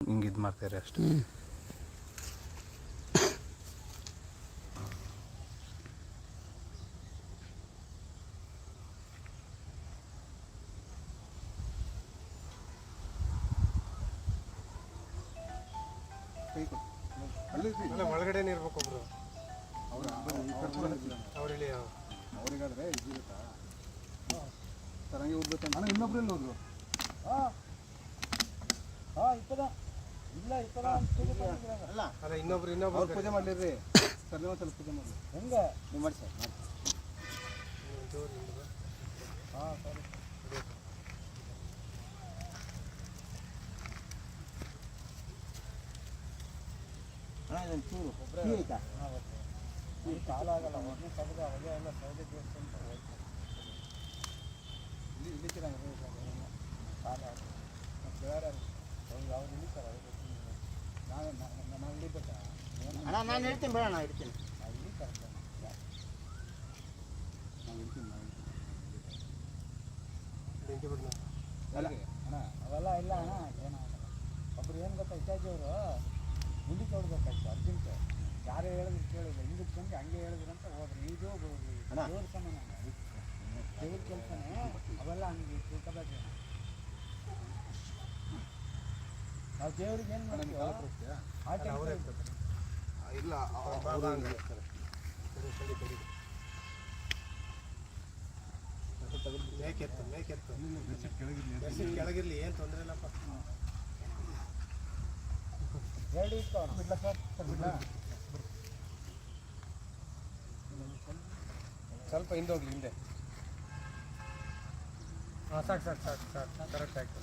ಹಿಂಗೆ ಇದು ಮಾಡ್ತಾರೆ ಅಷ್ಟೇ. ಒಳಗಡೆನೇ ಇರ್ಬೇಕು ಒಬ್ರು ಅವ್ರಿಗೆ ಅವರಿಗಾದ್ರೆ ಇದಿರುತ್ತಾ ಸರ್ ಹಂಗೆ ಓದ್ಬೇಕಂತ ಇನ್ನೊಬ್ರು ಎಲ್ಲ ಹೋದ್ರು ಅಲ್ಲ ಇನ್ನೊಬ್ರು ಅವ್ರು ಪೂಜೆ ಮಾಡಲಿರಿ ಸರ್ ನೀವು ಸ್ವಲ್ಪ ಪೂಜೆ ಮಾಡಲಿ ಹೆಂಗೆ ನೀವು ಮಾಡಿ ಸರ್ ಮಾಡಿ ಹಾಂ ಸರಿ ಚೂರು ಆಯ್ತಾ ಕಾಲ ಆಗಲ್ಲ ಒಬ್ಬನೇ ತೆಗೆದು ಅವಾಗೆ ಎಲ್ಲ ಸೌದೆ ದೇವಸ್ಥಾನ ಅಂತ ಹೋಯ್ತು ಇಲ್ಲಿ ಕಾಲ ಬೇರೆ ಅವ್ರು ಯಾವ್ದು ಇಳಿತಾರೆ ನಾನು ಇಳಿಬೇಕಾ ಅಣ್ಣ ನಾನು ಹೇಳ್ತೀನಿ ಬೇಡಣ್ಣ ಇಡ್ತೀನಿ ಇಲ್ಲಿ ಕರೆಕ್ಟ್ ನಾನು ಇಡ್ತೀನಿ ಬೆಂಕಿ ಬಿಡ್ನ ಅಲ್ಲ ಅಣ್ಣ ಅವೆಲ್ಲ ಇಲ್ಲ ಅಣ್ಣ ಏನಾಗಲ್ಲ ಒಬ್ರು ಏನು ಗೊತ್ತಾ ಇಟ್ಟಾಜಿ ಅವರು ಮುಂದೆ ತೊಡ್ಬೇಕಾಯ್ತು ಅರ್ಜೆಂಟ್ ಯಾರೇ ಹೇಳಿದ್ರು ಕೇಳಿಲ್ಲ ಹಿಂದಕ್ಕೆ ಬಂದು ಹಂಗೆ ಹೇಳಿದ್ರು ಅಂತ ಹೋದ್ರು ಇದು ದೇವ್ರ ಸಮಾನ ದೇವ್ರ ಕೆಲಸನೇ ಅವೆಲ್ಲ ಹಂಗೆ ತಿಳ್ಕೊಬೇಕು ನಾವು ದೇವ್ರಿಗೆ ಏನು ಮಾಡ್ತೀವಿ ಇಲ್ಲ ಮೇಕೆತ್ತು ಕೆಳಗಿರ್ಲಿ ಏನು ತೊಂದರೆ ಇಲ್ಲಪ್ಪ ಹೇಳಿ ಬಿಡ್ಲ ಸರ್ ಬಿಡ್ಲ ಸ್ವಲ್ಪ ಹಿಂದೋಗ್ಲಿ ಹಿಂದೆ ಹಾಂ ಸಾಕು ಕರೆಕ್ಟ್ ಆಯ್ತು